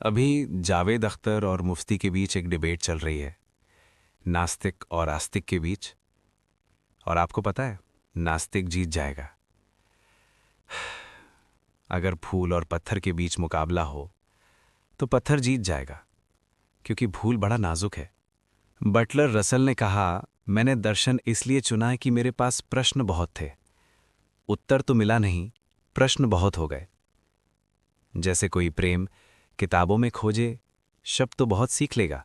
अभी जावेद अख्तर और मुफ्ती के बीच एक डिबेट चल रही है, नास्तिक और आस्तिक के बीच। और आपको पता है, नास्तिक जीत जाएगा। अगर फूल और पत्थर के बीच मुकाबला हो तो पत्थर जीत जाएगा, क्योंकि फूल बड़ा नाजुक है। बटलर रसल ने कहा, मैंने दर्शन इसलिए चुना कि मेरे पास प्रश्न बहुत थे। उत्तर तो मिला नहीं, प्रश्न बहुत हो गए। जैसे कोई प्रेम किताबों में खोजे, शब्द तो बहुत सीख लेगा,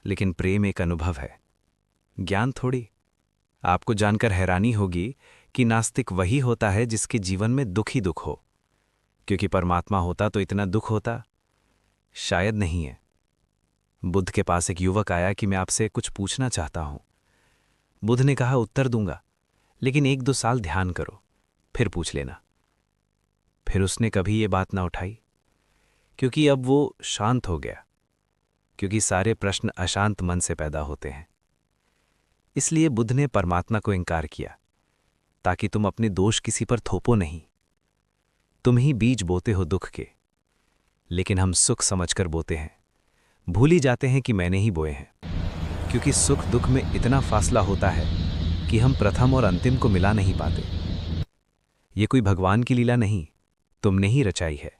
लेकिन प्रेम एक अनुभव है, ज्ञान थोड़ी। आपको जानकर हैरानी होगी कि नास्तिक वही होता है जिसके जीवन में दुख ही दुख हो, क्योंकि परमात्मा होता तो इतना दुख होता शायद नहीं है। बुद्ध के पास एक युवक आया कि मैं आपसे कुछ पूछना चाहता हूं। बुद्ध ने कहा, उत्तर दूंगा, लेकिन 1-2 साल ध्यान करो, फिर पूछ लेना। फिर उसने कभी ये बात ना उठाई, क्योंकि अब वो शांत हो गया, क्योंकि सारे प्रश्न अशांत मन से पैदा होते हैं। इसलिए बुद्ध ने परमात्मा को इनकार किया, ताकि तुम अपने दोष किसी पर थोपो नहीं। तुम ही बीज बोते हो दुख के, लेकिन हम सुख समझकर बोते हैं, भूल ही जाते हैं कि मैंने ही बोए हैं। क्योंकि सुख दुख में इतना फासला होता है कि हम प्रथम और अंतिम को मिला नहीं पाते। ये कोई भगवान की लीला नहीं, तुमने ही रचाई है।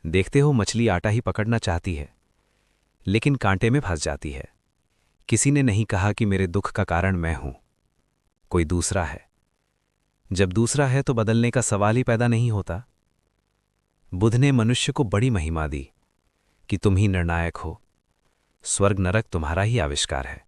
देखते हो, मछली आटा ही पकड़ना चाहती है, लेकिन कांटे में फंस जाती है। किसी ने नहीं कहा कि मेरे दुख का कारण मैं हूं, कोई दूसरा है। जब दूसरा है तो बदलने का सवाल ही पैदा नहीं होता। बुद्ध ने मनुष्य को बड़ी महिमा दी कि तुम ही निर्णायक हो, स्वर्ग नरक तुम्हारा ही आविष्कार है।